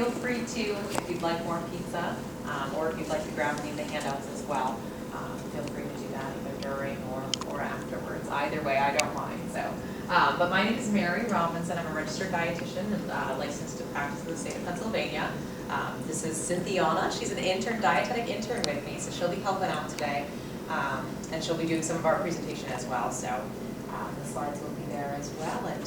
feel free to, if you'd like more pizza, or if you'd like to grab any of the handouts as well, feel free to do that either during or afterwards. Either way, I don't mind. So, but my name is Mary Robinson. I'm a registered dietitian and licensed to practice in the state of Pennsylvania. This is Cynthiana. She's an intern, dietetic intern with me, so she'll be helping out today, and she'll be doing some of our presentation as well. So the slides will be there as well. And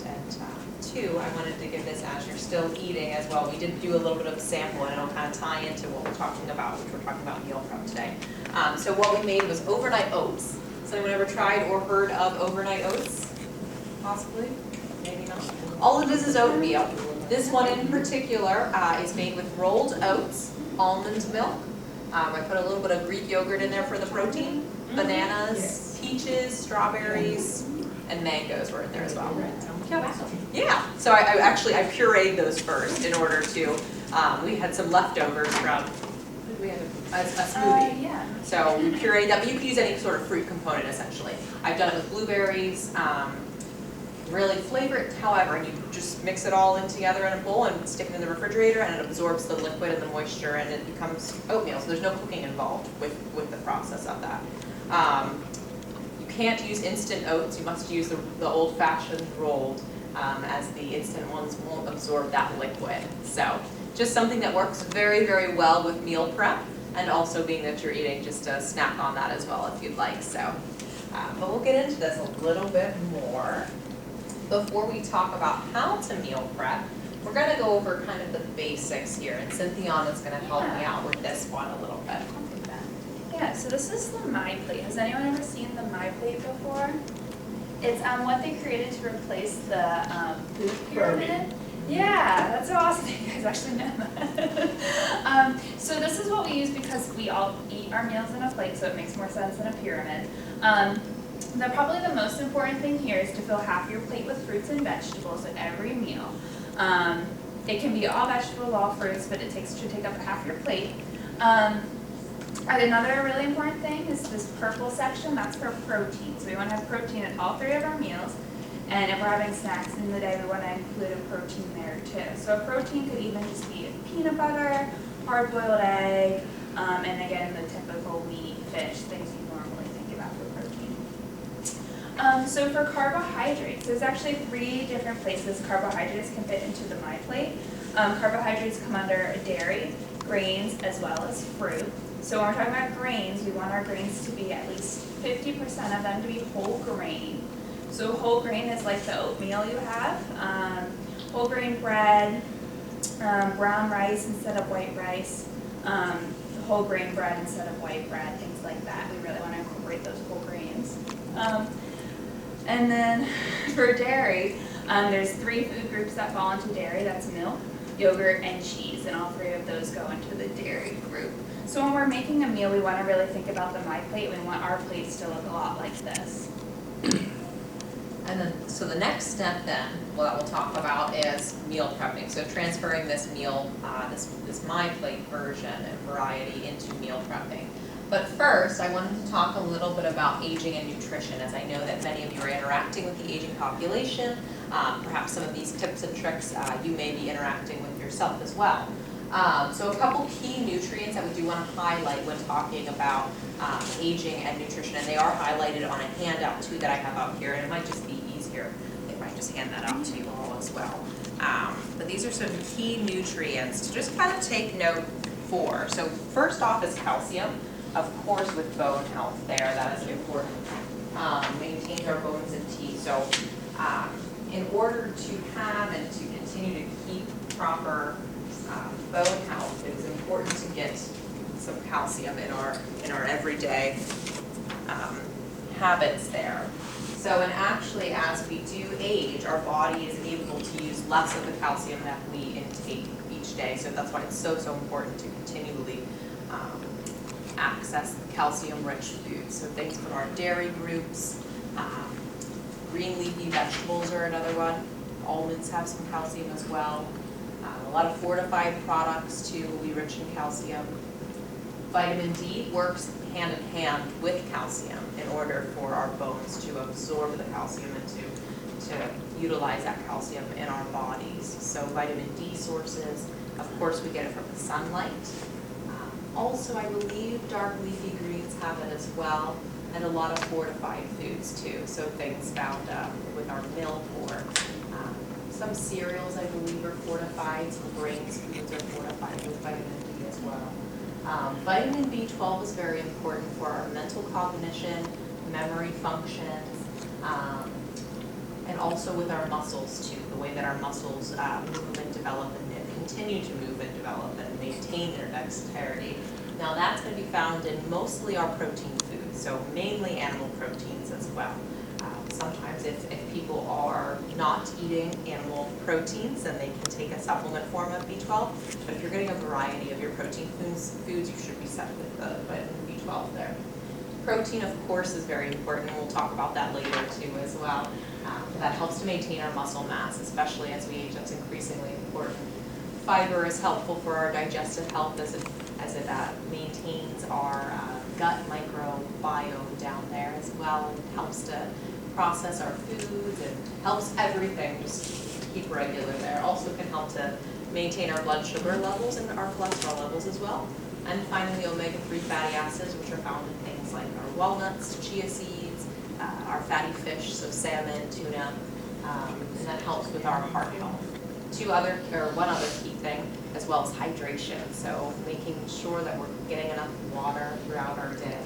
two, I wanted to give this as you're still eating as well. We did do a little bit of a sample, and it'll kind of tie into what we're talking about, which we're talking about meal prep today. So what we made was overnight oats. Has anyone ever tried or heard of overnight oats? Possibly, maybe not. All it is oatmeal. This one in particular is made with rolled oats, almond milk. I put a little bit of Greek yogurt in there for the protein, bananas, peaches, strawberries, and mangoes were in there as well. Yeah, so I pureed those first in order to, we had some leftovers from, we had a smoothie. Yeah. So we pureed that, but you can use any sort of fruit component essentially. I've done it with blueberries, really flavor it however, and you just mix it all in together in a bowl and stick it in the refrigerator, and it absorbs the liquid and the moisture, and it becomes oatmeal, so there's no cooking involved with the process of that. You can't use instant oats, you must use the old-fashioned rolled, as the instant ones won't absorb that liquid. So just something that works very, very well with meal prep, and also being that you're eating, just a snack on that as well if you'd like. So, but we'll get into this a little bit more. Before we talk about how to meal prep, we're going to go over kind of the basics here, and Cynthiana's going to help me out with this one a little bit. Yeah, so this is the My Plate. Has anyone ever seen the My Plate before? It's what they created to replace the food pyramid. Yeah, that's so awesome. You guys actually know that. So this is what we use because we all eat our meals in a plate, so it makes more sense than a pyramid. Probably the most important thing here is to fill half your plate with fruits and vegetables at every meal. It can be all vegetables, all fruits, but it should take up half your plate. Another really important thing is this purple section, that's for protein. So we want to have protein at all three of our meals. And if we're having snacks in the day, we want to include a protein there too. So a protein could even just be peanut butter, hard-boiled egg, and again, the typical wheat, fish, things you normally think about for protein. So for carbohydrates, there's actually 3 different places carbohydrates can fit into the My Plate. Carbohydrates come under dairy, grains, as well as fruit. So when we're talking about grains, we want our grains to be at least 50% of them to be whole grain. So whole grain is like the oatmeal you have, whole grain bread, brown rice instead of white rice, whole grain bread instead of white bread, things like that. We really want to incorporate those whole grains. And then for dairy, there's 3 food groups that fall into dairy. That's milk, yogurt, and cheese, and all 3 of those go into the dairy group. So when we're making a meal, we want to really think about the My Plate. We want our plates to look a lot like this. And then, so the next step then, what we'll talk about is meal prepping. So transferring this meal, this My Plate version and variety into meal prepping. But first, I wanted to talk a little bit about aging and nutrition, as I know that many of you are interacting with the aging population. Perhaps some of these tips and tricks you may be interacting with yourself as well. So a couple key nutrients that we do want to highlight when talking about aging and nutrition, and they are highlighted on a handout too that I have out here, and it might just be easier if I just hand that out to you all as well. But these are some key nutrients to just kind of take note for. So first off is calcium. Of course, with bone health there, that is important. Maintains our bones and teeth. So in order to have and to continue to keep proper bone health, it is important to get some calcium in our everyday habits there. So, and actually as we do age, our body is able to use less of the calcium that we intake each day. So that's why it's so important to continually access calcium-rich foods. So things from our dairy groups, green leafy vegetables are another one. Almonds have some calcium as well. A lot of fortified products too will be rich in calcium. Vitamin D works hand in hand with calcium in order for our bones to absorb the calcium and to utilize that calcium in our bodies. So vitamin D sources, Of course, we get it from the sunlight. Also, I believe dark leafy greens have it as well, and a lot of fortified foods too. So things found with our milk, or some cereals I believe are fortified, some grains foods are fortified with vitamin D as well. Vitamin B12 is very important for our mental cognition, memory functions, and also with our muscles too, the way that our muscles move and develop and continue to move and develop and maintain their dexterity. Now that's going to be found in mostly our protein foods, so mainly animal proteins as well. Sometimes if people are not eating animal proteins, then they can take a supplement form of B12, but if you're getting a variety of your protein foods, you should be set with the vitamin B12 there. Protein, of course, is very important, and we'll talk about that later too as well. That helps to maintain our muscle mass, especially as we age. That's increasingly important. Fiber is helpful for our digestive health as it maintains our gut microbiome down there as well, and helps to process our foods and helps everything just keep regular there. Also can help to maintain our blood sugar levels and our cholesterol levels as well. And finally, omega-3 fatty acids, which are found in things like our walnuts, chia seeds, our fatty fish, so salmon, tuna, and that helps with our heart health. One other key thing, as well as hydration, so making sure that we're getting enough water throughout our day.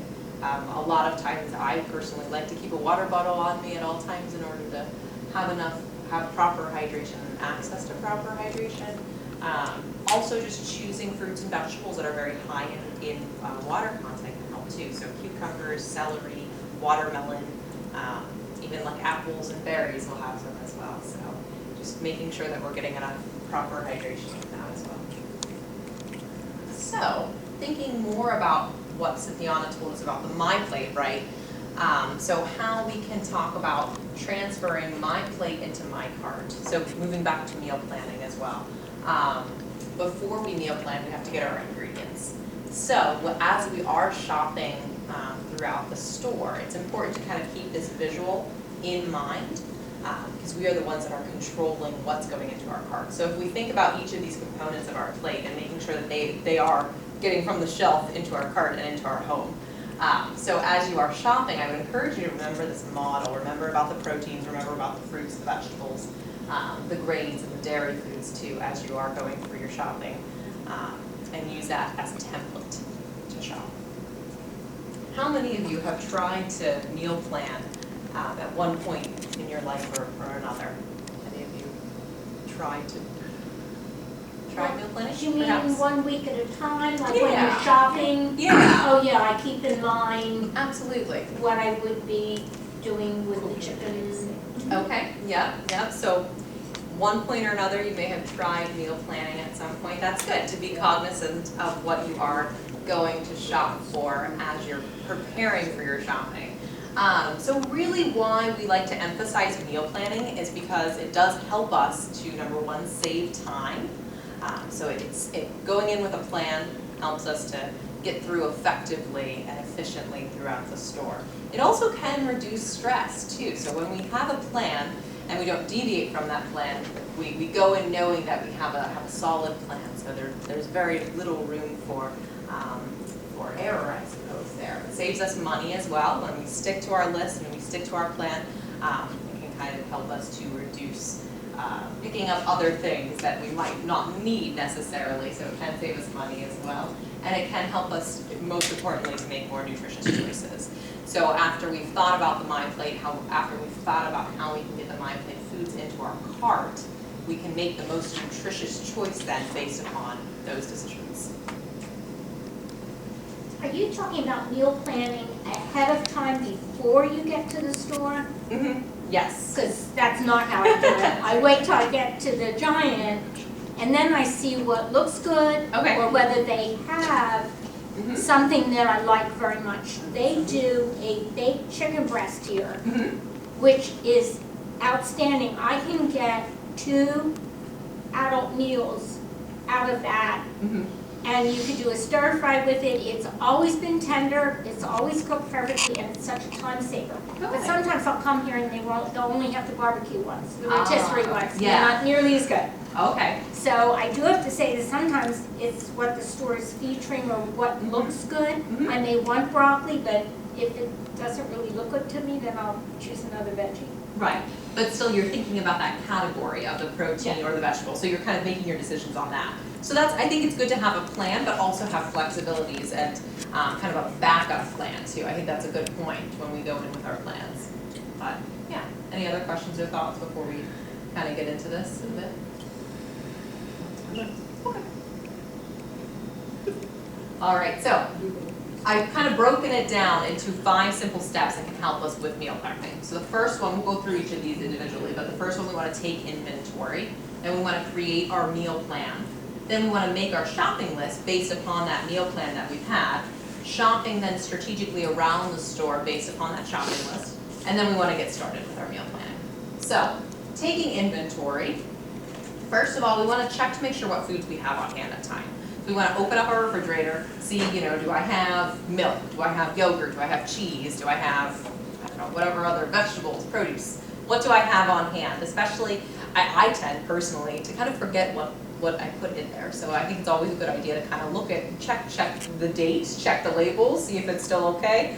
A lot of times I personally like to keep a water bottle on me at all times in order to have proper hydration and access to proper hydration. Also just choosing fruits and vegetables that are very high in water content can help too. So cucumbers, celery, watermelon, even like apples and berries will have some as well. So just making sure that we're getting enough proper hydration with that as well. So thinking more about what Sithiana told us about the My Plate, right? So how we can talk about transferring My Plate into My Cart. So moving back to meal planning as well. Before we meal plan, we have to get our ingredients. So as we are shopping throughout the store, it's important to kind of keep this visual in mind, because we are the ones that are controlling what's going into our cart. So if we think about each of these components of our plate and making sure that they are getting from the shelf into our cart and into our home. So as you are shopping, I would encourage you to remember this model. Remember about the proteins, remember about the fruits, the vegetables, the grains and the dairy foods too as you are going through your shopping, and use that as a template to shop. How many of you have tried to meal plan at one point in your life or another? Any of you tried to try meal planning? You mean perhaps? 1 week at a time, like when Yeah. you're shopping? Yeah. Oh yeah, I keep in mind Absolutely. what I would be doing with the chickens. Okay, yeah. So one point or another, you may have tried meal planning at some point. That's good to be cognizant of what you are going to shop for as you're preparing for your shopping. So really why we like to emphasize meal planning is because it does help us to, number one, save time. So going in with a plan helps us to get through effectively and efficiently throughout the store. It also can reduce stress too. So when we have a plan and we don't deviate from that plan, we go in knowing that we have a solid plan. So there's very little room for error, I suppose, there. It saves us money as well. When we stick to our list and we stick to our plan, it can kind of help us to reduce picking up other things that we might not need necessarily, so it can save us money as well. And it can help us, most importantly, to make more nutritious choices. So after we've thought about the My Plate, after we've thought about how we can get the My Plate foods into our cart, we can make the most nutritious choice then based upon those decisions. Are you talking about meal planning ahead of time before you get to the store? Mm-hmm. Yes. Because that's not how I do it. I wait till I get to the Giant, and then I see what looks good, Okay. or whether they have something that I like very much. They do a baked chicken breast here, which is outstanding. I can get 2 adult meals out of that, And you could do a stir fry with it. It's always been tender, it's always cooked perfectly, and it's such a time saver. But Okay. sometimes I'll come here and they'll only have the barbecue ones, the rotisserie ones. They're yeah. not nearly as good. Okay. So I do have to say that sometimes it's what the store is featuring or what looks good. Mhm. I may want broccoli, but if it doesn't really look good to me, then I'll choose another veggie. Right, but still you're thinking about that category of the protein Yeah. or the vegetable, so you're kind of making your decisions on that. So I think it's good to have a plan, but also have flexibilities and kind of a backup plan too. I think that's a good point when we go in with our plans. But yeah, any other questions or thoughts before we kind of get into this a bit? Okay. All right, so I've kind of broken it down into 5 simple steps that can help us with meal prepping. So the first one, we'll go through each of these individually, but the first one we want to take inventory, and we want to create our meal plan. Then we want to make our shopping list based upon that meal plan that we've had, shopping then strategically around the store based upon that shopping list, and then we want to get started with our meal planning. So, taking inventory, first of all, we want to check to make sure what foods we have on hand at the time. We want to open up our refrigerator, see, do I have milk? Do I have yogurt? Do I have cheese? Do I have, I don't know, whatever other vegetables, produce? What do I have on hand? Especially, I tend personally to kind of forget what I put in there. So I think it's always a good idea to kind of look at, check the dates, check the labels, see if it's still okay.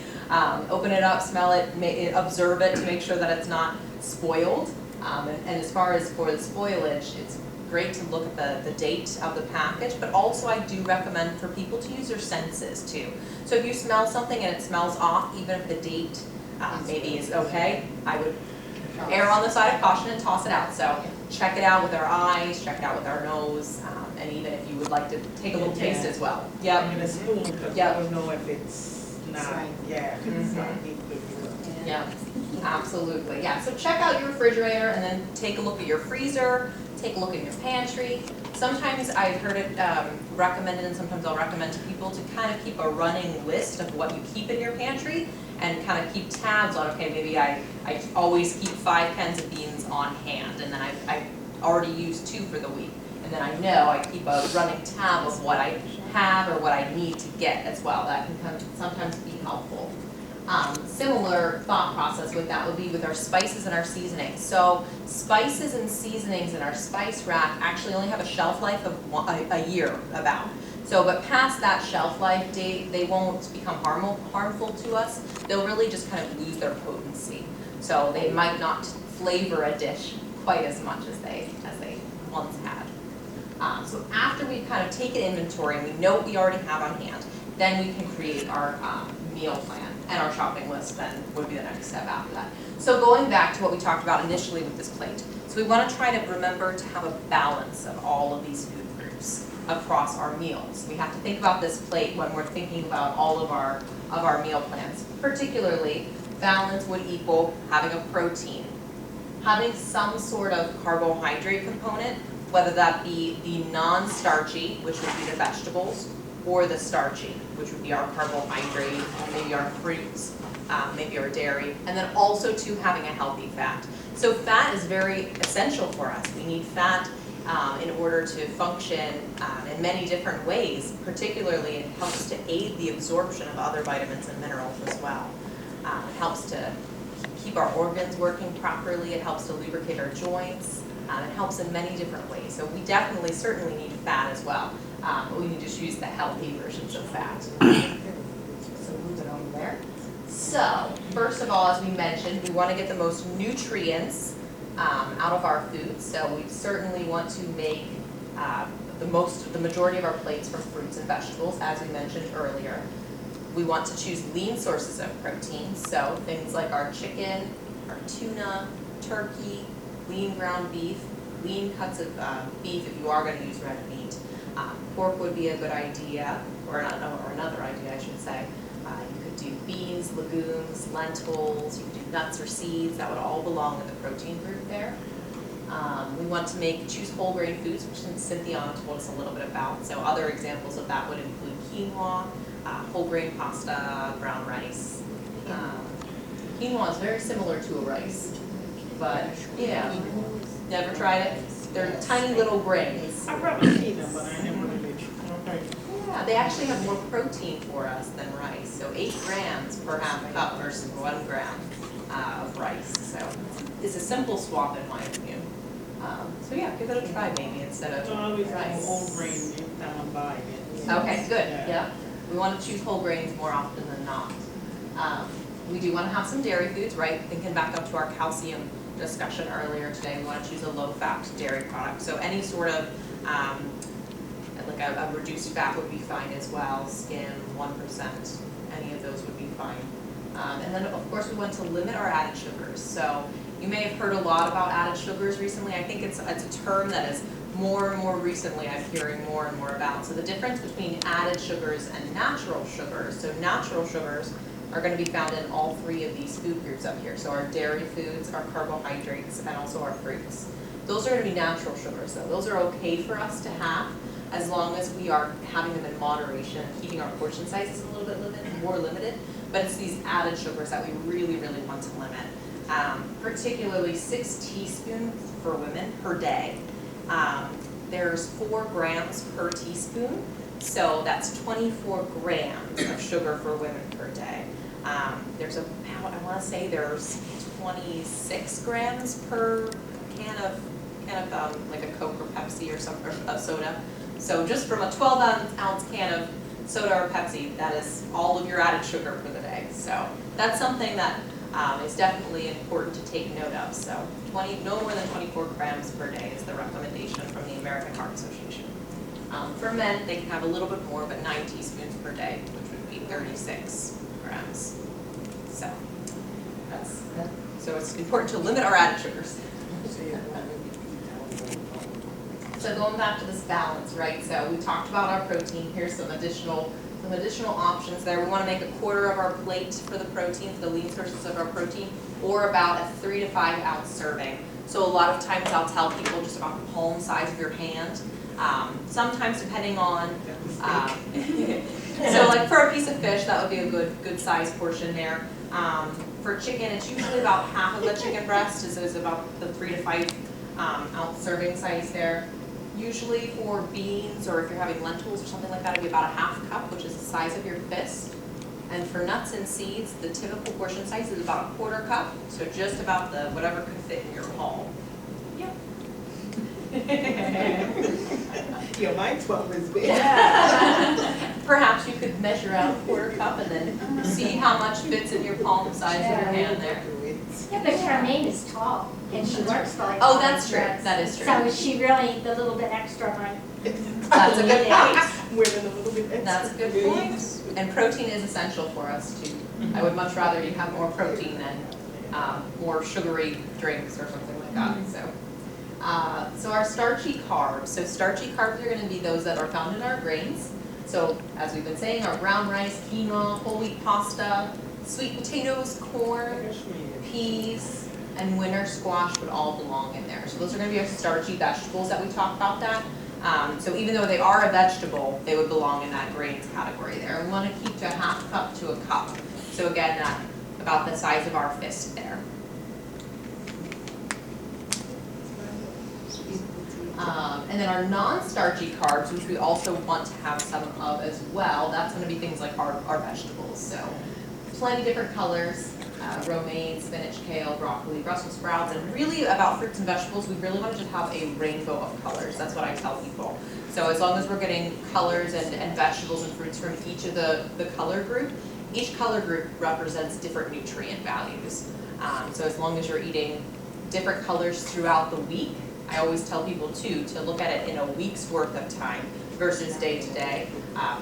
Open it up, smell it, observe it to make sure that it's not spoiled. And as far as for the spoilage, it's great to look at the date of the package, but also I do recommend for people to use their senses too. So if you smell something and it smells off, even if the date maybe is okay, I would err on the side of caution and toss it out. So check it out with our eyes, check it out with our nose, and even if you would like to take a little taste as well. Yep. And a spoon, because Yep. I don't know if it's not, yeah, if it's not deep good. Yeah, absolutely. Yeah, so check out your refrigerator and then take a look at your freezer, take a look at your pantry. Sometimes I've heard it recommended, and sometimes I'll recommend to people to kind of keep a running list of what you keep in your pantry and kind of keep tabs on, okay, maybe I always keep 5 cans of beans on hand, and then I've already used 2 for the week. And then I know I keep a running tab of what I have or what I need to get as well. That can sometimes be helpful. Similar thought process with that would be with our spices and our seasonings. So spices and seasonings in our spice rack actually only have a shelf life of a year about. So, but past that shelf life date, they won't become harmful to us. They'll really just kind of lose their potency. So they might not flavor a dish quite as much as they once had. So after we've kind of taken inventory and we know what we already have on hand, then we can create our meal plan, and our shopping list then would be the next step after that. So going back to what we talked about initially with this plate, so we want to try to remember to have a balance of all of these food groups across our meals. We have to think about this plate when we're thinking about all of our meal plans. Particularly, balance would equal having a protein, having some sort of carbohydrate component, whether that be the non-starchy, which would be the vegetables, or the starchy, which would be our carbohydrate, maybe our fruits, maybe our dairy, and then also too having a healthy fat. So fat is very essential for us. We need fat in order to function in many different ways. Particularly, it helps to aid the absorption of other vitamins and minerals as well. It helps to keep our organs working properly. It helps to lubricate our joints. It helps in many different ways. So we certainly need fat as well. But we need to choose the healthy versions of fat. So move it over there. So, first of all, as we mentioned, we want to get the most nutrients out of our food. So we certainly want to make the majority of our plates from fruits and vegetables, as we mentioned earlier. We want to choose lean sources of protein, so things like our chicken, our tuna, turkey, lean ground beef, lean cuts of beef if you are going to use red meat. Pork would be a good idea, or another idea, I should say. You could do beans, legumes, lentils, you could do nuts or seeds. That would all belong in the protein group there. We want to choose whole grain foods, which Cynthia told us a little bit about. So other examples of that would include quinoa, whole grain pasta, brown rice. Quinoa is very similar to a rice, but yeah, never tried it? They're tiny little grains. I've probably seen them, but I never really tried. Yeah, they actually have more protein for us than rice. So 8 grams per half cup versus 1 gram of rice. So it's a simple swap in my opinion. So yeah, give it a try maybe instead of So I always have rice. whole grain anytime I'm buying it. Okay, good, Yeah. yeah. We want to choose whole grains more often than not. We do want to have some dairy foods, right? Thinking back up to our calcium discussion earlier today, we want to choose a low-fat dairy product. So any sort of, like a reduced fat would be fine as well, skim, 1%, any of those would be fine. And then of course we want to limit our added sugars. So you may have heard a lot about added sugars recently. I think it's a term that is more and more recently I'm hearing more and more about. So the difference between added sugars and natural sugars. So natural sugars are going to be found in all 3 of these food groups up here. So our dairy foods, our carbohydrates, and also our fruits. Those are going to be natural sugars though. Those are okay for us to have as long as we are having them in moderation, keeping our portion sizes a little bit more limited. But it's these added sugars that we really, really want to limit. Particularly 6 teaspoons for women per day. There's 4 grams per teaspoon, so that's 24 grams of sugar for women per day. There's about, I want to say there's 26 grams per can of like a Coke or Pepsi or a soda. So just from a 12-ounce can of soda or Pepsi, that is all of your added sugar for the day. So that's something that is definitely important to take note of. So no more than 24 grams per day is the recommendation from the American Heart Association. For men, they can have a little bit more, but 9 teaspoons per day, which would be 36 grams. So it's important to limit our added sugars. So going back to this balance, right? So we talked about our protein. Here's some additional options there. We want to make 1/4 of our plate for the protein, for the lean sources of our protein, or about a 3 to 5 ounce serving. So a lot of times I'll tell people just about the palm size of your hand. Sometimes depending on, so like for a piece of fish, that would be a good size portion there. For chicken, it's usually about half of a chicken breast is about the 3 to 5 ounce serving size there. Usually for beans, or if you're having lentils or something like that, it'd be about a 1/2 cup, which is the size of your fist. And for nuts and seeds, the typical portion size is about a 1/4 cup, so just about the whatever could fit in your palm. Yep. Yeah, my 12 is big. Perhaps you could measure out a 1/4 cup and then see how much fits in your palm size of your hand there. Yeah, but Charmaine is tall, and she works for like. Oh, that's true. That is true. So is she really the little bit extra like? That's a good point. Wearing a little bit extra. That's a good point. And protein is essential for us too. I would much rather you have more protein than more sugary drinks or something like that. So our starchy carbs. So starchy carbs are going to be those that are found in our grains. So as we've been saying, our brown rice, quinoa, whole wheat pasta, sweet potatoes, corn, peas, and winter squash would all belong in there. So those are going to be our starchy vegetables that we talk about that. So even though they are a vegetable, they would belong in that grains category there. We want to keep to a 1/2 cup to a cup. So again, about the size of our fist there. And then our non-starchy carbs, which we also want to have some of as well, that's going to be things like our vegetables. So plenty different colors. Romaine, spinach, kale, broccoli, Brussels sprouts, and really about fruits and vegetables, we really want to just have a rainbow of colors. That's what I tell people. So as long as we're getting colors and vegetables and fruits from each of the color group, each color group represents different nutrient values. So as long as you're eating different colors throughout the week, I always tell people too to look at it in a week's worth of time versus day to day.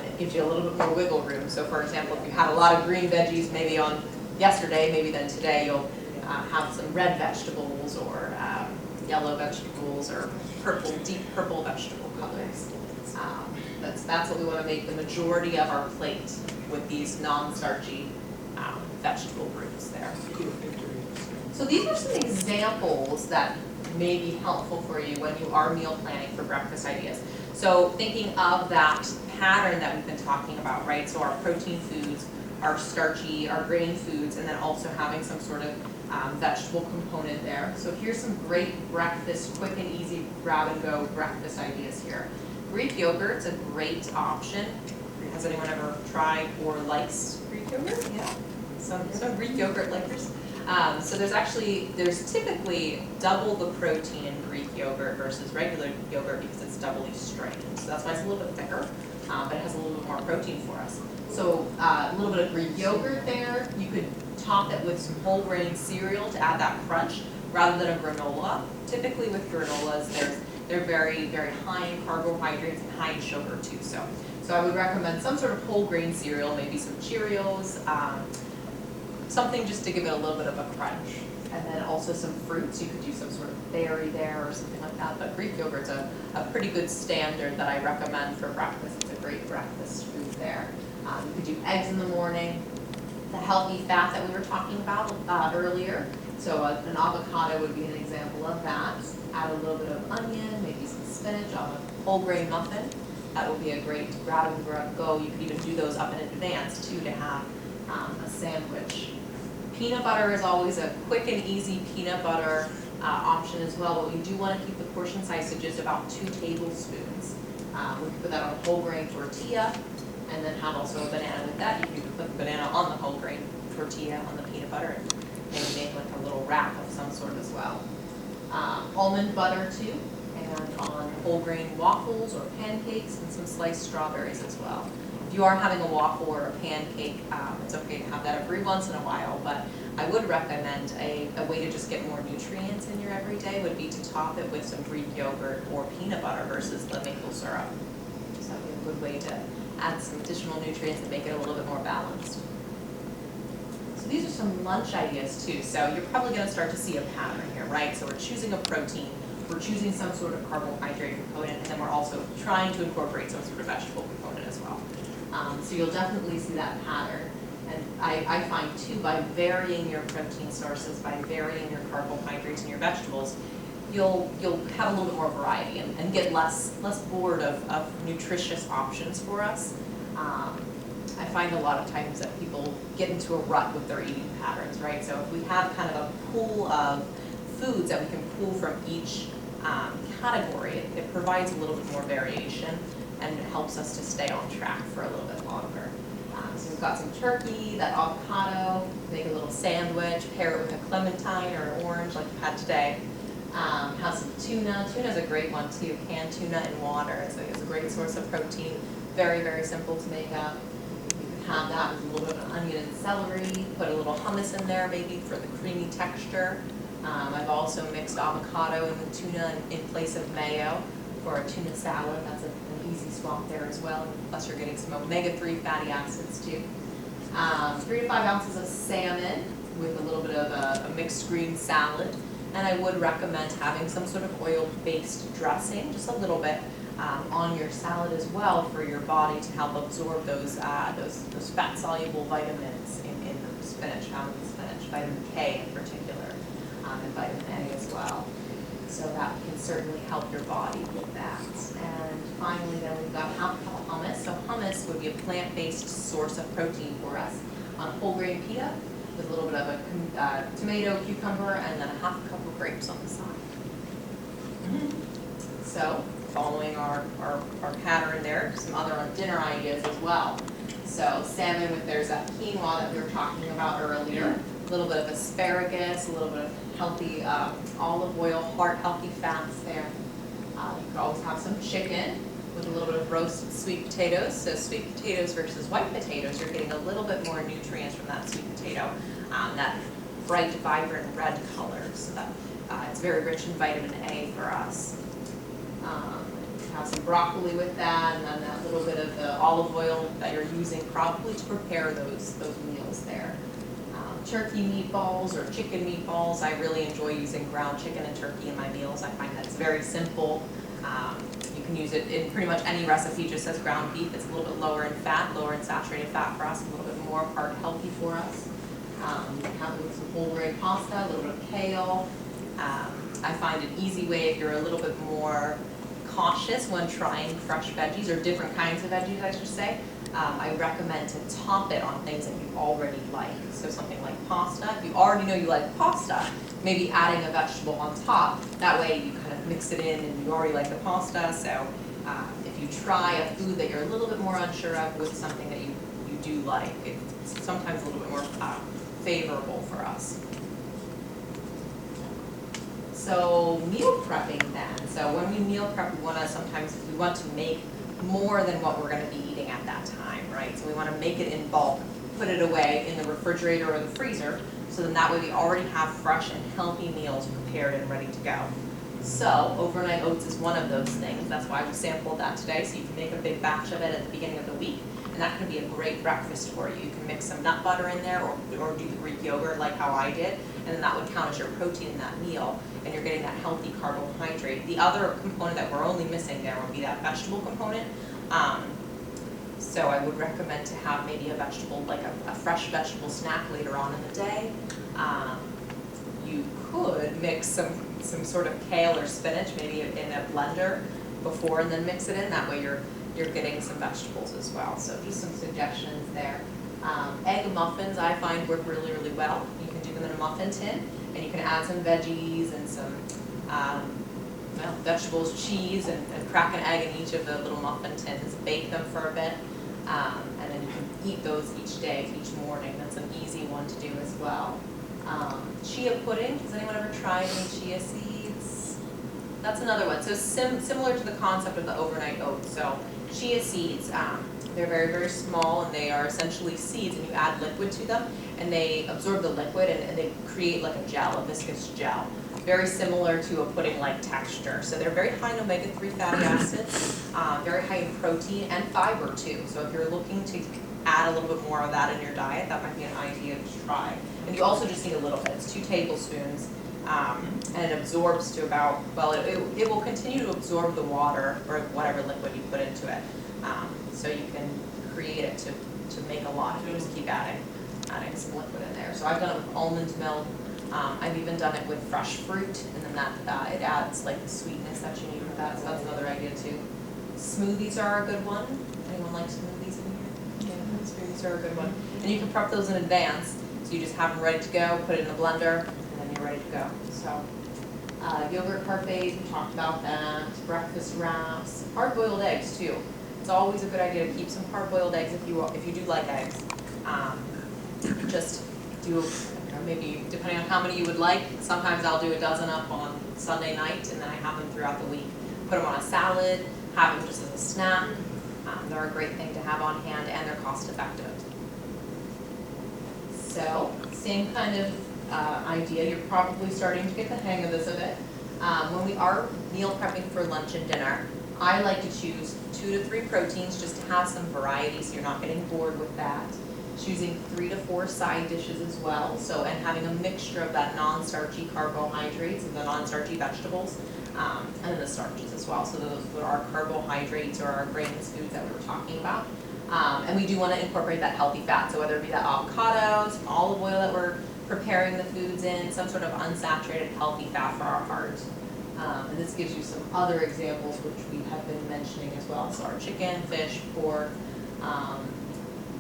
It gives you a little bit more wiggle room. So for example, if you had a lot of green veggies maybe on yesterday, maybe then today you'll have some red vegetables or yellow vegetables or deep purple vegetable colors. That's what we want to make the majority of our plate with these non-starchy vegetable groups there. So these are some examples that may be helpful for you when you are meal planning for breakfast ideas. So thinking of that pattern that we've been talking about, right? So our protein foods, our starchy, our grain foods, and then also having some sort of vegetable component there. So here's some great breakfast, quick and easy grab and go breakfast ideas here. Greek yogurt's a great option. Has anyone ever tried or likes Greek yogurt? Yeah, some Greek yogurt likers. So there's typically double the protein in Greek yogurt versus regular yogurt because it's doubly strained. So that's why it's a little bit thicker, but it has a little bit more protein for us. So a little bit of Greek yogurt there. You could top it with some whole grain cereal to add that crunch rather than a granola. Typically with granolas, they're very, very high in carbohydrates and high in sugar too. So I would recommend some sort of whole grain cereal, maybe some Cheerios, something just to give it a little bit of a crunch. And then also some fruits. You could do some sort of berry there or something like that. But Greek yogurt's a pretty good standard that I recommend for breakfast. It's a great breakfast food there. You could do eggs in the morning. The healthy fat that we were talking about earlier. So an avocado would be an example of that. Add a little bit of onion, maybe some spinach on a whole grain muffin. That would be a great grab and go. You could even do those up in advance too to have a sandwich. Peanut butter is always a quick and easy peanut butter option as well, but we do want to keep the portion size to just about 2 tablespoons. We can put that on a whole grain tortilla and then have also a banana with that. You can put the banana on the whole grain tortilla on the peanut butter and maybe make like a little wrap of some sort as well. Almond butter too, and on whole grain waffles or pancakes and some sliced strawberries as well. If you are having a waffle or a pancake, it's okay to have that every once in a while, but I would recommend a way to just get more nutrients in your everyday would be to top it with some Greek yogurt or peanut butter versus the maple syrup. So that would be a good way to add some additional nutrients and make it a little bit more balanced. So these are some lunch ideas too. So you're probably going to start to see a pattern here, right? So we're choosing a protein, we're choosing some sort of carbohydrate component, and then we're also trying to incorporate some sort of vegetable component as well. So you'll definitely see that pattern. And I find too, by varying your protein sources, by varying your carbohydrates and your vegetables, you'll have a little bit more variety and get less bored of nutritious options for us. I find a lot of times that people get into a rut with their eating patterns, right? So if we have kind of a pool of foods that we can pull from each category, it provides a little bit more variation and it helps us to stay on track for a little bit longer. So we've got some turkey, that avocado, make a little sandwich, pair it with a clementine or an orange like you had today. Have some tuna. Tuna's a great one too, canned tuna in water. So it's a great source of protein, very, very simple to make up. You can have that with a little bit of onion and celery, put a little hummus in there maybe for the creamy texture. I've also mixed avocado and the tuna in place of mayo for a tuna salad. That's an easy swap there as well. Plus you're getting some omega-3 fatty acids too. 3 to 5 ounces of salmon with a little bit of a mixed green salad. And I would recommend having some sort of oil-based dressing, just a little bit, on your salad as well for your body to help absorb those fat-soluble vitamins in the spinach, found in the spinach, vitamin K in particular, and vitamin A as well. So that can certainly help your body with that. And finally then we've got half a cup of hummus. So hummus would be a plant-based source of protein for us on whole grain pita with a little bit of a tomato, cucumber, and then a half a cup of grapes on the side. So following our pattern there, some other dinner ideas as well. So salmon with, there's that quinoa that we were talking about earlier, a little bit of asparagus, a little bit of healthy olive oil, heart-healthy fats there. You could always have some chicken with a little bit of roasted sweet potatoes. So sweet potatoes versus white potatoes, you're getting a little bit more nutrients from that sweet potato, that bright, vibrant red color. So that it's very rich in vitamin A for us. Have some broccoli with that, and then that little bit of the olive oil that you're using probably to prepare those meals there. Turkey meatballs or chicken meatballs. I really enjoy using ground chicken and turkey in my meals. I find that it's very simple. You can use it in pretty much any recipe, just as ground beef. It's a little bit lower in fat, lower in saturated fat for us, a little bit more heart healthy for us. You can have it with some whole grain pasta, a little bit of kale. I find an easy way if you're a little bit more cautious when trying fresh veggies or different kinds of veggies, I should say. I recommend to top it on things that you already like. So something like pasta. If you already know you like pasta, maybe adding a vegetable on top. That way you kind of mix it in and you already like the pasta. So if you you try a food that you're a little bit more unsure of with something that you do like. It's sometimes a little bit more favorable for us. So meal prepping then. So when we meal prep, we want to make more than what we're going to be eating at that time, right? So we want to make it in bulk, put it away in the refrigerator or the freezer, so then that way we already have fresh and healthy meals prepared and ready to go. So overnight oats is one of those things. That's why we sampled that today, so you can make a big batch of it at the beginning of the week, and that can be a great breakfast for you. You can mix some nut butter in there, or do the Greek yogurt like how I did, and then that would count as your protein in that meal, and you're getting that healthy carbohydrate. The other component that we're only missing there would be that vegetable component. So I would recommend to have maybe a vegetable, like a fresh vegetable snack later on in the day. You could mix some sort of kale or spinach maybe in a blender before and then mix it in. That way you're getting some vegetables as well. So just some suggestions there. Egg muffins I find work really, really well. You can do them in a muffin tin, and you can add some veggies and some vegetables, cheese, and crack an egg in each of the little muffin tins. Bake them for a bit, and then you can eat those each day, each morning. That's an easy one to do as well. Chia pudding. Has anyone ever tried any chia seeds? That's another one. So similar to the concept of the overnight oats. So chia seeds, they're very, very small, and they are essentially seeds, and you add liquid to them, and they absorb the liquid, and they create like a gel, a viscous gel. Very similar to a pudding-like texture. So they're very high in omega-3 fatty acids, very high in protein and fiber too. So if you're looking to add a little bit more of that in your diet, that might be an idea to try. And you also just need a little bit. It's 2 tablespoons, and it absorbs to about, well, it will continue to absorb the water or whatever liquid you put into it. So you can create it to make a lot if you just keep adding some liquid in there. So I've done it with almond milk. I've even done it with fresh fruit, and then that it adds like the sweetness that you need with that. So that's another idea too. Smoothies are a good one. Anyone like smoothies in here? Yeah, smoothies are a good one. And you can prep those in advance. So you just have them ready to go, put it in the blender, and then you're ready to go. So yogurt parfaits, we talked about that. Breakfast wraps, hard-boiled eggs too. It's always a good idea to keep some hard-boiled eggs if you do like eggs. Just do, maybe depending on how many you would like. Sometimes I'll do a dozen up on Sunday night, and then I have them throughout the week. Put them on a salad, have them just as a snack. They're a great thing to have on hand, and they're cost effective. So, same kind of idea. You're probably starting to get the hang of this a bit. When we are meal prepping for lunch and dinner, I like to choose 2 to 3 proteins just to have some variety so you're not getting bored with that. Choosing 3 to 4 side dishes as well, so, and having a mixture of that non-starchy carbohydrates and the non-starchy vegetables, and then the starches as well. So those are our carbohydrates or our grains foods that we were talking about. And we do want to incorporate that healthy fat, so whether it be that avocado, some olive oil that we're preparing the foods in, some sort of unsaturated healthy fat for our heart. And this gives you some other examples which we have been mentioning as well. So our chicken, fish, pork,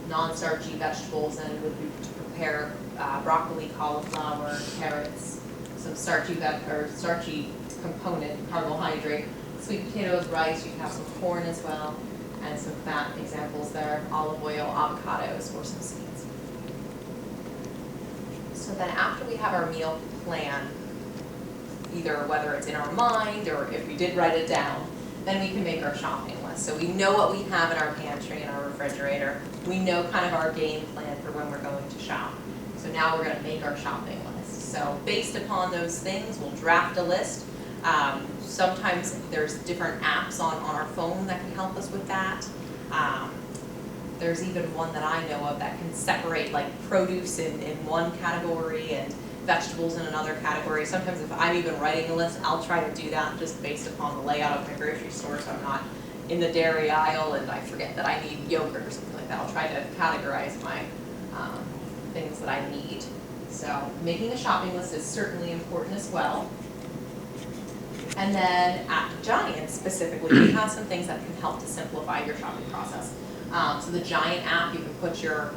non-starchy vegetables, and would be to prepare broccoli, cauliflower, carrots, some starchy component carbohydrate, sweet potatoes, rice. You can have some corn as well, and some fat examples there: olive oil, avocados, or some seeds. So then, after we have our meal plan, either whether it's in our mind or if we did write it down, then we can make our shopping list. So we know what we have in our pantry and our refrigerator. We know kind of our game plan for when we're going to shop. So now we're going to make our shopping list. So based upon those things, we'll draft a list. Sometimes there's different apps on our phone that can help us with that. There's even one that I know of that can separate like produce in one category and vegetables in another category. Sometimes if I'm even writing a list, I'll try to do that just based upon the layout of my grocery store, so I'm not in the dairy aisle and I forget that I need yogurt or something like that. I'll try to categorize my things that I need. So making a shopping list is certainly important as well. And then at Giant specifically, we have some things that can help to simplify your shopping process. So the Giant app, you can put your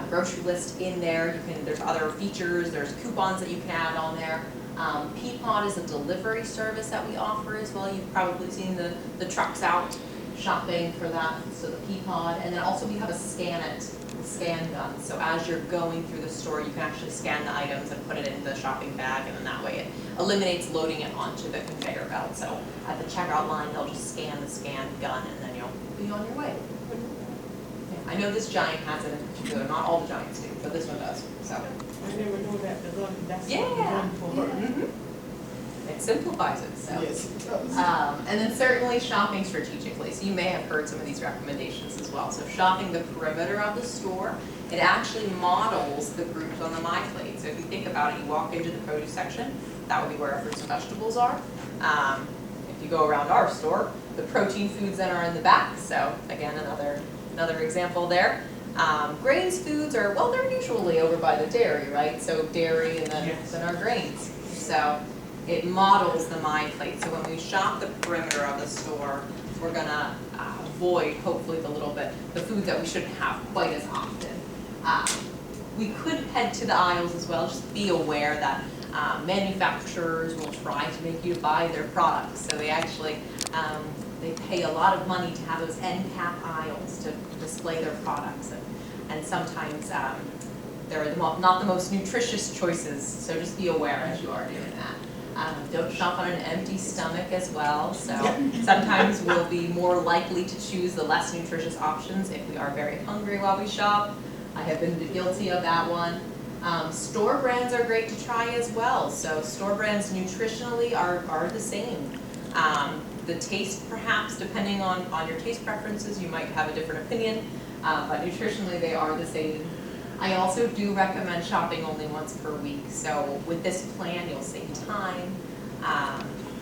grocery list in there. There's other features, there's coupons that you can add on there. Peapod is a delivery service that we offer as well. You've probably seen the trucks out shopping for that, so the pea pod, and then also we have a scan gun. So as you're going through the store, you can actually scan the items and put it in the shopping bag, and then that way it eliminates loading it onto the conveyor belt. So at the checkout line, they'll just scan the scan gun, and then you'll be on your way. Yeah, I know this giant has it in particular, not all the giants do, but this one does, so. I never know that the gun, that's what the Yeah. gun for. Mhm. It simplifies it, so. Yes, it does. And then certainly shopping strategically. So you may have heard some of these recommendations as well. So shopping the perimeter of the store, it actually models the groups on the My Plate. So if you think about it, you walk into the produce section, that would be where our fruits and vegetables are. If you go around our store, the protein foods then are in the back. So again, another example there. Grains foods are, well, they're usually over by the dairy, right? So dairy and then our grains. So it models the My Plate. So when we shop the perimeter of the store, we're gonna avoid, hopefully, the foods that we shouldn't have quite as often. We could head to the aisles as well. Just be aware that manufacturers will try to make you buy their products. So they actually, they pay a lot of money to have those end cap aisles to display their products. And sometimes they're not the most nutritious choices. So just be aware as you are doing that. Don't shop on an empty stomach as well, so sometimes we'll be more likely to choose the less nutritious options if we are very hungry while we shop. I have been guilty of that one. Store brands are great to try as well, so store brands nutritionally are the same. The taste perhaps, depending on your taste preferences, you might have a different opinion, but nutritionally they are the same. I also do recommend shopping only once per week. So with this plan, you'll save time,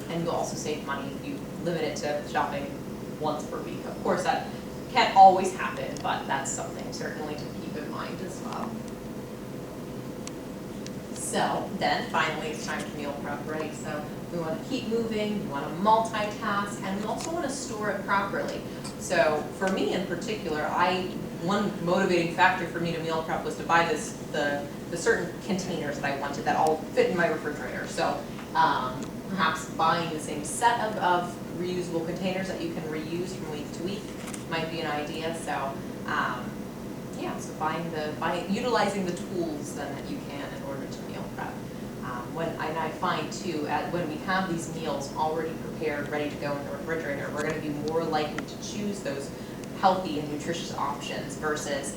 and you'll also save money if you limit it to shopping once per week. Of course, that can't always happen, but that's something certainly to keep in mind as well. So then finally, it's time to meal prep, right? So we want to keep moving, we want to multitask, and we also want to store it properly. So for me in particular, one motivating factor for me to meal prep was to buy the certain containers that I wanted that all fit in my refrigerator. So perhaps buying the same set of reusable containers that you can reuse from week to week might be an idea. So yeah, so utilizing the tools then that you can in order to meal prep. And I find too, when we have these meals already prepared, ready to go in the refrigerator, we're going to be more likely to choose those healthy and nutritious options versus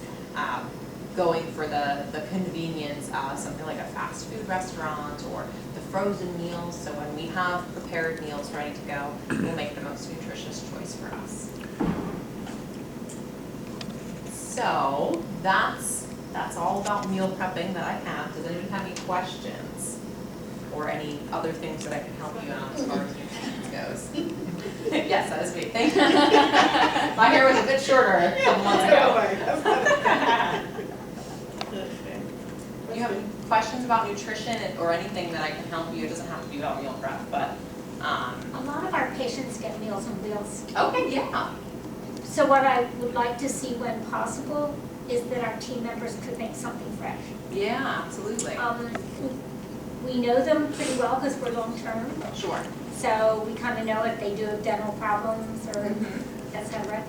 going for the convenience of something like a fast food restaurant or the frozen meals. So when we have prepared meals ready to go, we'll make the most nutritious choice for us. So that's all about meal prepping that I have. Does anyone have any questions or any other things that I can help you out as far as nutrition goes? Yes, that is me. Thank you. My hair was a bit shorter a couple months ago. Do you have any questions about nutrition or anything that I can help you? It doesn't have to be about meal prep, but. A lot of our patients get Meals on Wheels. Okay, yeah. So what I would like to see when possible is that our team members could make something fresh. Yeah, absolutely. We know them pretty well because we're long-term. Sure. So we kind of know if they do have dental problems or et cetera.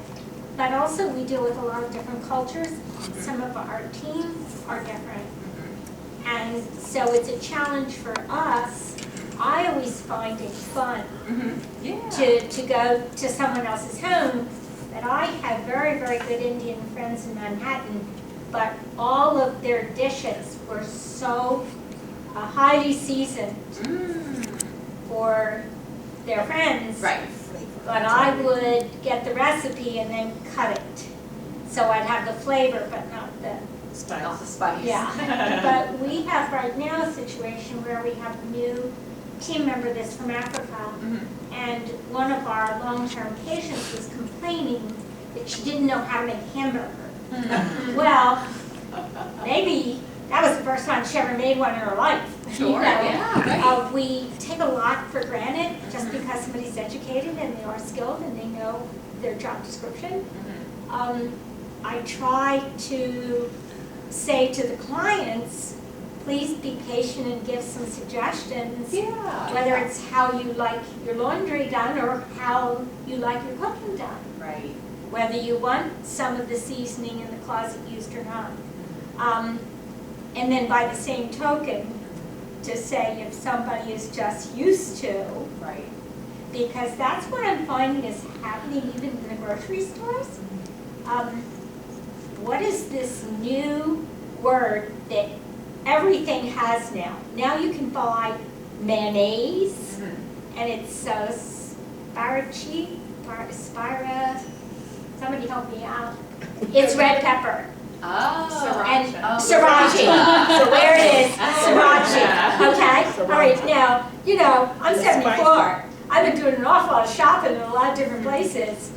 But also we deal with a lot of different cultures. Some of our teams are different. And so it's a challenge for us. I always find it fun to go to someone else's home. But I have very, very good Indian friends in Manhattan, but all of their dishes were so highly seasoned for their friends. Right. But I would get the recipe and then cut it. So I'd have the flavor, but not the Not the spice. Yeah. But we have right now a situation where we have a new team member that's from Africa. And one of our long-term patients was complaining that she didn't know how to make hamburger. Well, maybe that was the first time she ever made one in her life. Sure, You know? yeah, right. We take a lot for granted just because somebody's educated and they are skilled and they know their job description. I try to say to the clients, please be patient and give some suggestions, whether it's how you like your laundry done or how you like your cooking done. Right. whether you want some of the seasoning in the closet used or not. And then by the same token, to say if somebody is just used to, Right. because that's what I'm finding is happening even in the grocery stores. What is this new word that everything has now? Now you can buy mayonnaise, and it's Spira, somebody help me out. It's red pepper. Oh. And Sriracha. So there it is, sriracha, okay? All right, now, you know, I'm 74. I've been doing an awful lot of shopping in a lot of different places.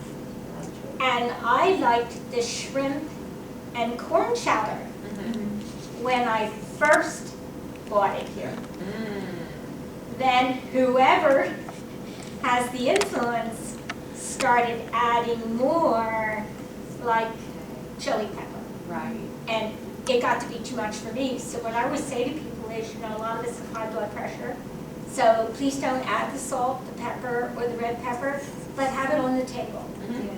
And I liked the shrimp and corn chowder when I first bought it here. Then whoever has the influence started adding more like chili pepper. Right. And it got to be too much for me. So what I always say to people is, you know, a lot of us have high blood pressure. So please don't add the salt, the pepper, or the red pepper, but have it on the table.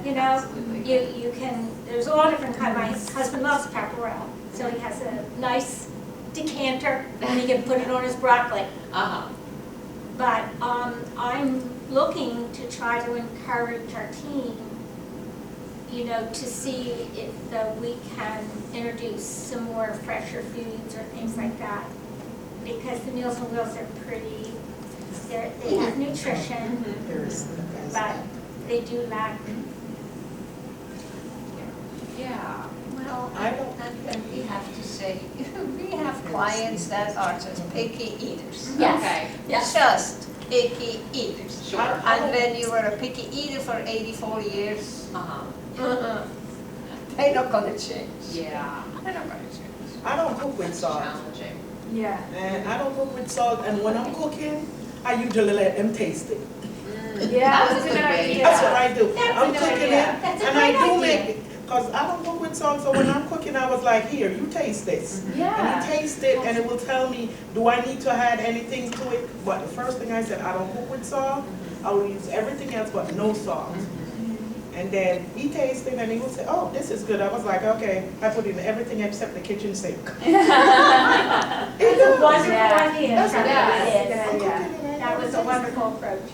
You know, Absolutely. you can, there's a lot of different kinds. My husband loves pepperell, so he has a nice decanter and he can put it on his broccoli. But I'm looking to try to encourage our team, you know, to see if we can introduce some more fresher foods or things like that. Because the Meals on Wheels are pretty, they have nutrition, but they do lack. Yeah. Well, I don't- and we have to say, we have clients that are just picky eaters. Yes. Okay. Yes. Just picky eaters. Sure. And when you were a picky eater for 84 years, they're not gonna change. Yeah. They're not gonna change. I don't cook with salt. Challenging. Yeah. And I don't cook with salt, and when I'm cooking, I usually let them taste it. Yeah, That's that's a a good good way. idea. That's what I do. That's a I'm good cooking idea. it, That's a and I great do idea. make it, because I don't cook with salt, so when I'm cooking, I was like, here, you taste this. And Yeah. you taste it, and it will tell me, do I need to add anything to it? But the first thing I said, I don't cook with salt. I will use everything else but no salt. And then he tasted and he would say, oh, this is good. I was like, okay, I put in everything except the kitchen sink. That's a wonderful Yeah. idea. That's From Yeah. the kids. Yeah. I'm cooking and I That was a taste it. wonderful approach.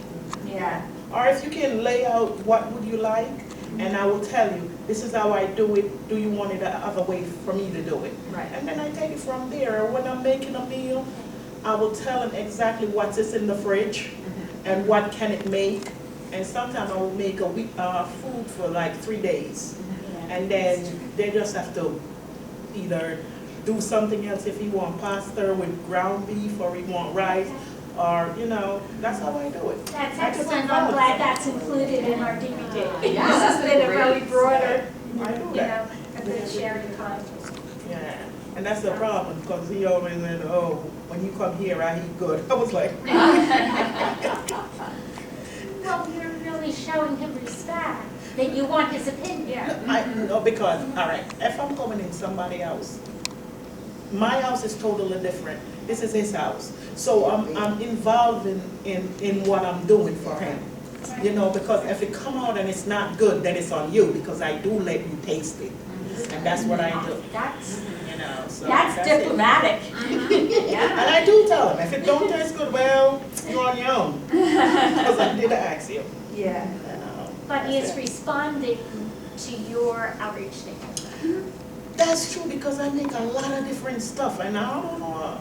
Yeah. Or if you can lay out what would you like, and I will tell you, this is how I do it. Do you want it another way for me to do it? Right. And then I take it from there. When I'm making a meal, I will tell them exactly what is in the fridge and what can it make. And sometimes I will make a week food for like 3 days. And then they just have to either do something else if you want pasta with ground beef or you want rice, or, you know, that's how I do it. That's I just excellent. involve I'm glad that's included in our DVD. Yes, This has been a really great. broader, I do you that. know, a good sharing time. Yeah, and that's the problem, because he always said, oh, when you come here, I eat good. I was like, Well, you're really showing him respect, that you want his opinion. no, because, all right, if I'm coming in somebody else, my house is totally different. This is his house. So I'm involved in what I'm doing for him. You know, because if it come out and it's not good, then it's on you, because I do let you taste it. And that's what I do, That's, you know, so. that's it. diplomatic. And I do tell him, if it don't taste good, well, you're on your own. Because I did ask you. Yeah. You know, But he that's is it. responding to your outreach statement. That's true, because I make a lot of different stuff, and I don't know,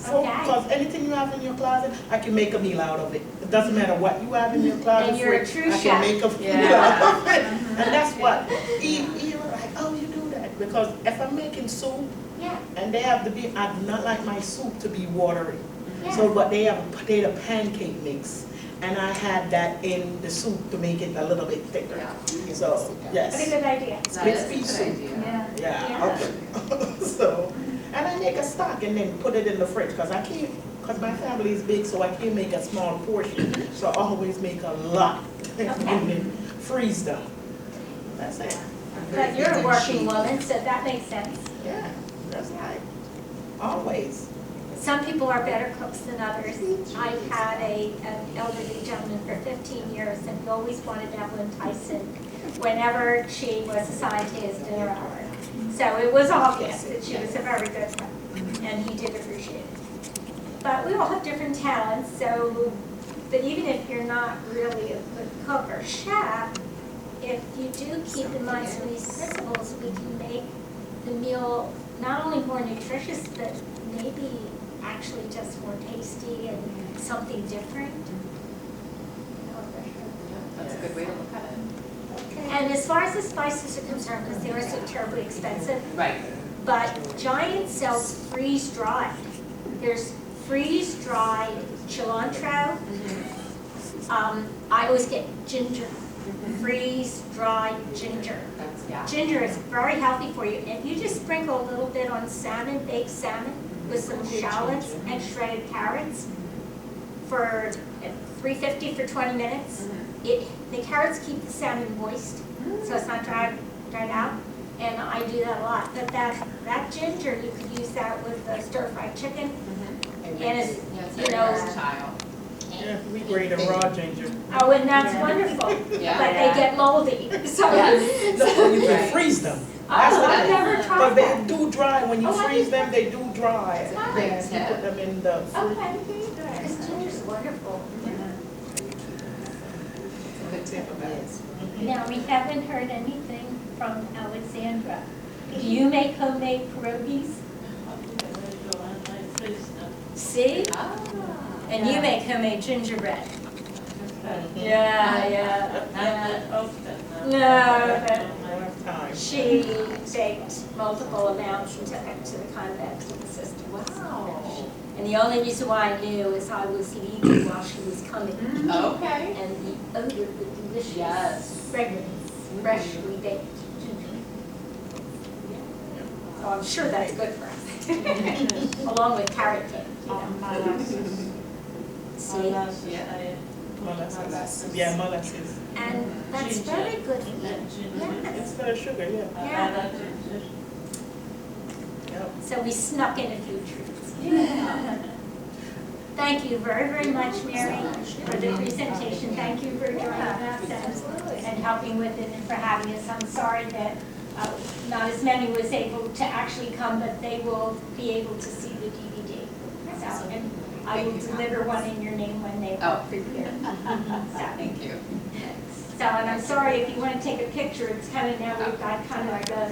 Okay. because anything you have in your closet, I can make a meal out of it. It doesn't matter what you have in your closet. And you're a fridge, true I chef. can make a meal Yeah. out of it. And that's what, he was like, oh, you do that, because if I'm making soup, Yeah, and they have to be, I do not like my soup to be watery. yeah. So, but they have a potato pancake mix, and I had that in the soup to make it a little bit thicker. So, What a yes, good idea. That is a Crispy good soup. idea. Yeah. yeah, okay. So, and I make a stock and then put it in the fridge, because I can't, because my family is big, so I can't make a small portion. So I always make a lot and then freeze them. That's it. But you're a working woman, so that makes sense. Yeah, that's right. Always. Some people are better cooks than others. I had an elderly gentleman for 15 years, and he always wanted to have an Thai whenever she was assigned to his dinner hour. So it was obvious that she was a very good friend, and he did appreciate it. But we all have different talents, so, but even if you're not really a good cook or chef, if you do keep in mind some of these principles, we can make the meal not only more nutritious, but maybe actually just more tasty and something different. That's a good way to look at it. And as far as the spices are concerned, because they are so terribly expensive, Right. but Giant sells freeze-dried. There's freeze-dried cilantro. I always get ginger, freeze-dried ginger. That's, yeah. Ginger is very healthy for you. If you just sprinkle a little bit on salmon, baked salmon, with some shallots and shredded carrots for $3.50 for 20 minutes, the carrots keep the salmon moist, so it's not dried out. And I do that a lot. But that ginger, you could use that with stir-fried chicken. And it's, you know, Versatile. Yeah, we grate a raw ginger. oh, and that's wonderful. Yeah. But they get moldy. So, No, you can freeze them. That's oh, what I've it is. never But tried they that. do dry, when you freeze them, they do dry. Great You tip. put them in the fridge. Okay, this ginger's wonderful. Good tip about it. Now, we haven't heard anything from Alexandra. Do you make homemade pierogies? See? Ah. And you make homemade gingerbread. Yeah. No, but Don't have time. she baked multiple amounts and took it to the convent to the sister. Wow. And the only reason why I knew is I was leaving while she was coming. Okay. And the odor of the delicious, Yes. fragrance, freshly baked gingerbread. So I'm sure that's good for us, along with carrot cake, you know. See? Molasses. Yeah, molasses. And that's very good for you. It's Yes. for sugar, yeah. Yeah. Yep. So we snuck in a few treats. Thank you very, very much, Mary, for the presentation. Thank you for joining us and helping with it and for having us. I'm sorry that not as many was able to actually come, but they will be able to see the DVD. So, and I will deliver one in your name when they are prepared. So, Thank you. so, and I'm sorry if you want to take a picture, it's kind of now we've got kind of like a